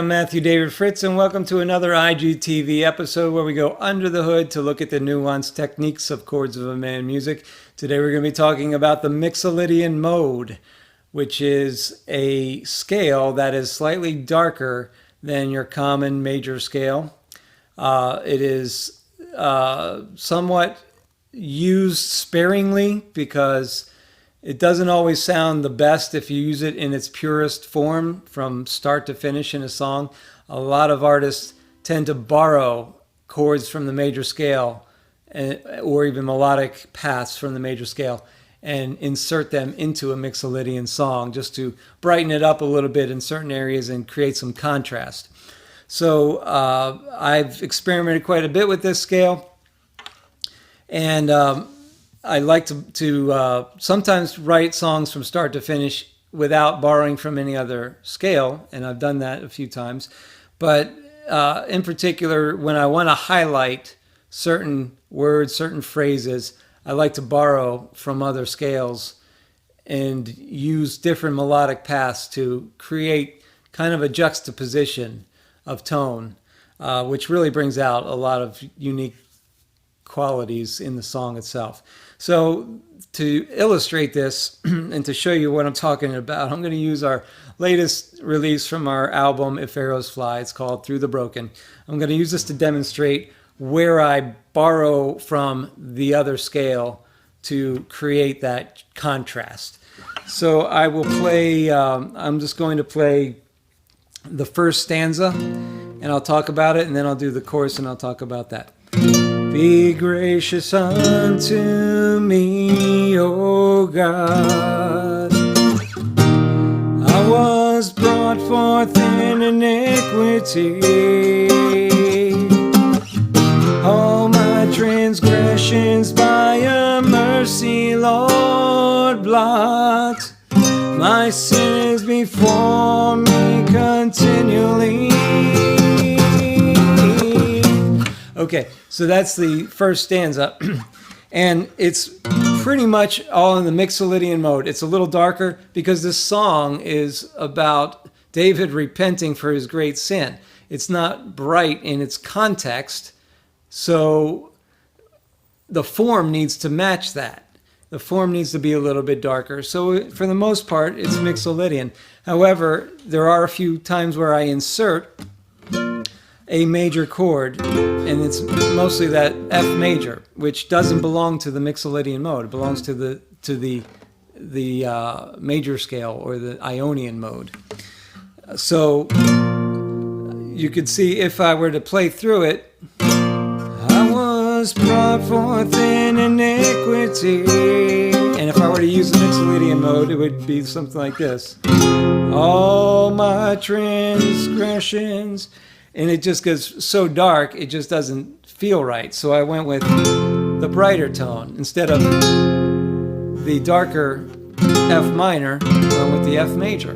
I'm Matthew David Fritz, and welcome to another IGTV episode where we go under the hood to look at the nuanced techniques of chords of a man music. Today we're going to be talking about the Mixolydian mode, which is a scale that is slightly darker than your common major scale. It is somewhat used sparingly because it doesn't always sound the best if you use it in its purest form from start to finish in a song. A lot of artists tend to borrow chords from the major scale or even melodic paths from the major scale and insert them into a Mixolydian song just to brighten it up a little bit in certain areas and create some contrast. So I've experimented quite a bit with this scale, and I like to sometimes write songs from start to finish without borrowing from any other scale, and I've done that a few times. But in particular, when I want to highlight certain words, certain phrases, I like to borrow from other scales and use different melodic paths to create kind of a juxtaposition of tone, which really brings out a lot of unique qualities in the song itself. So to illustrate this and to show you what I'm talking about, I'm going to use our latest release from our album If Arrows Fly. It's called Through the Broken. I'm going to use this to demonstrate where I borrow from the other scale to create that contrast. So I will play, I'm just going to play the first stanza and I'll talk about it, and then I'll do the chorus and I'll talk about that. Be gracious unto me, O God. I was brought forth in iniquity. All my transgressions by your mercy, Lord, blot. My sins before me continually. Okay, so that's the first stanza, and it's pretty much all in the Mixolydian mode. It's a little darker because this song is about David repenting for his great sin. It's not bright in its context, so the form needs to match that. The form needs to be a little bit darker. So for the most part, it's Mixolydian. However, there are a few times where I insert a major chord, and it's mostly that F major, which doesn't belong to the Mixolydian mode. It belongs to the major scale or the Ionian mode. So you could see if I were to play through it, I was brought forth in iniquity, and if I were to use the Mixolydian mode, it would be something like this. All my transgressions. And it just gets so dark, it just doesn't feel right. So I went with the brighter tone. Instead of the darker F minor, I went with the F major.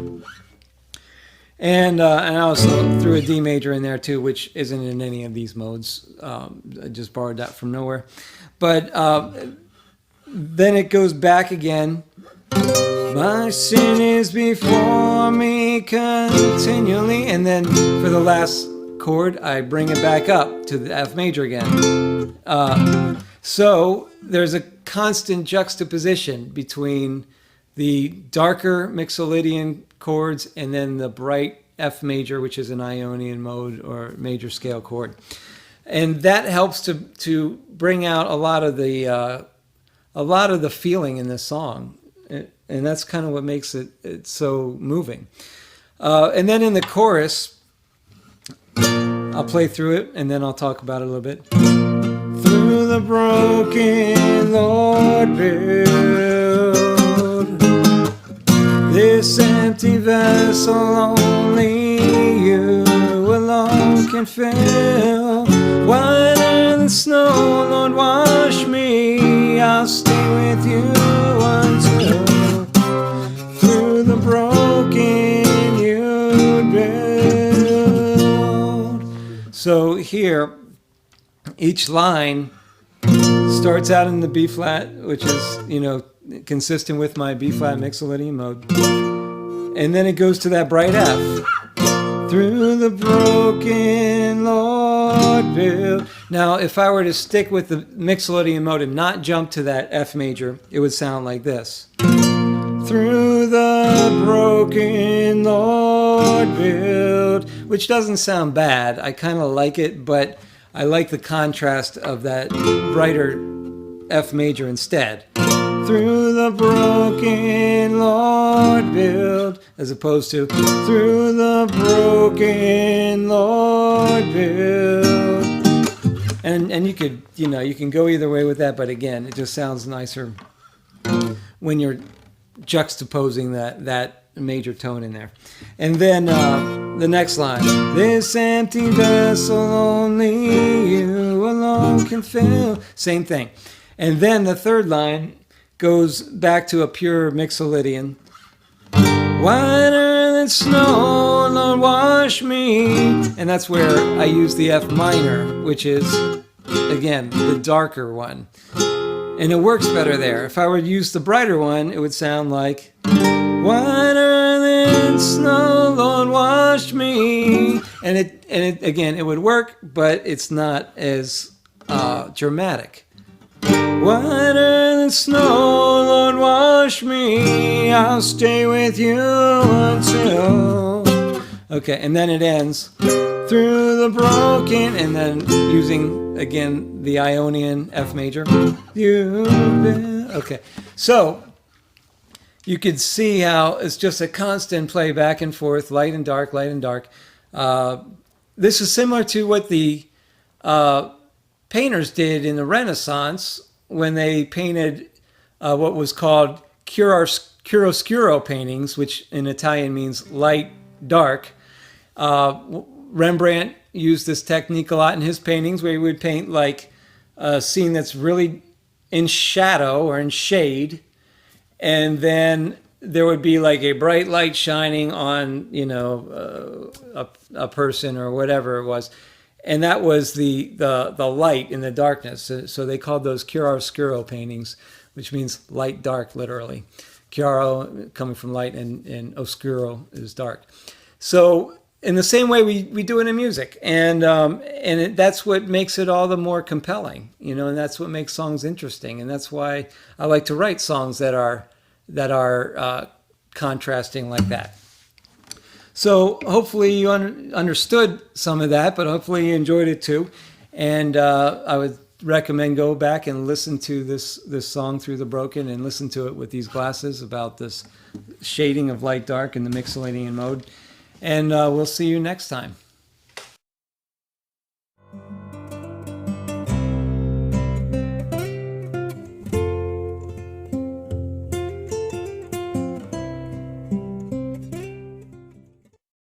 And I also threw a D major in there too, which isn't in any of these modes. I just borrowed that from nowhere. But then it goes back again. My sin is before me continually. And then for the last chord, I bring it back up to the F major again. So there's a constant juxtaposition between the darker Mixolydian chords and then the bright F major, which is an Ionian mode or major scale chord. And that helps to bring out a lot of the feeling in this song. And that's kind of what makes it so moving. And then in the chorus, I'll play through it, and then I'll talk about it a little bit. Through the broken, Lord, build this empty vessel, only you alone can fill. Whiter than snow, Lord, wash me. I'll stay with you until through the broken you build. So here, each line starts out in the B flat, which is, consistent with my B flat Mixolydian mode. And then it goes to that bright F. through the broken, Lord, build. Now, if I were to stick with the Mixolydian mode and not jump to that F major, it would sound like this. Through the broken, Lord, build, which doesn't sound bad. I kind of like it, but I like the contrast of that brighter F major instead. Through the broken, Lord, build, as opposed to through the broken, Lord, build. And you could, you can go either way with that, but again, it just sounds nicer when you're juxtaposing that major tone in there. And then the next line, this empty vessel only you alone can fill. Same thing. And then the third line goes back to a pure Mixolydian. Whiter than snow, Lord, wash me. And that's where I use the F minor, which is, again, the darker one. And it works better there. If I were to use the brighter one, it would sound like, whiter than snow, Lord, wash me. And it again, it would work, but it's not as dramatic. Whiter than snow, Lord, wash me. I'll stay with you until. Okay, and then it ends through the broken, and then using again the Ionian F major. Okay, so you could see how it's just a constant play back and forth, light and dark, light and dark. This is similar to what the painters did in the Renaissance when they painted what was called chiaroscuro paintings, which in Italian means light, dark. Rembrandt used this technique a lot in his paintings, where he would paint like a scene that's really in shadow or in shade, and then there would be like a bright light shining on, a person or whatever it was. And that was the light in the darkness. So they called those chiaroscuro paintings, which means light, dark, literally. Chiaro coming from light, and oscuro is dark. So in the same way we do it in music, and that's what makes it all the more compelling, and that's what makes songs interesting, and that's why I like to write songs that are contrasting like that. So hopefully you understood some of that, but hopefully you enjoyed it too. And I would recommend go back and listen to this song, Through the Broken, and listen to it with these glasses about this shading of light dark in the Mixolydian mode. And we'll see you next time.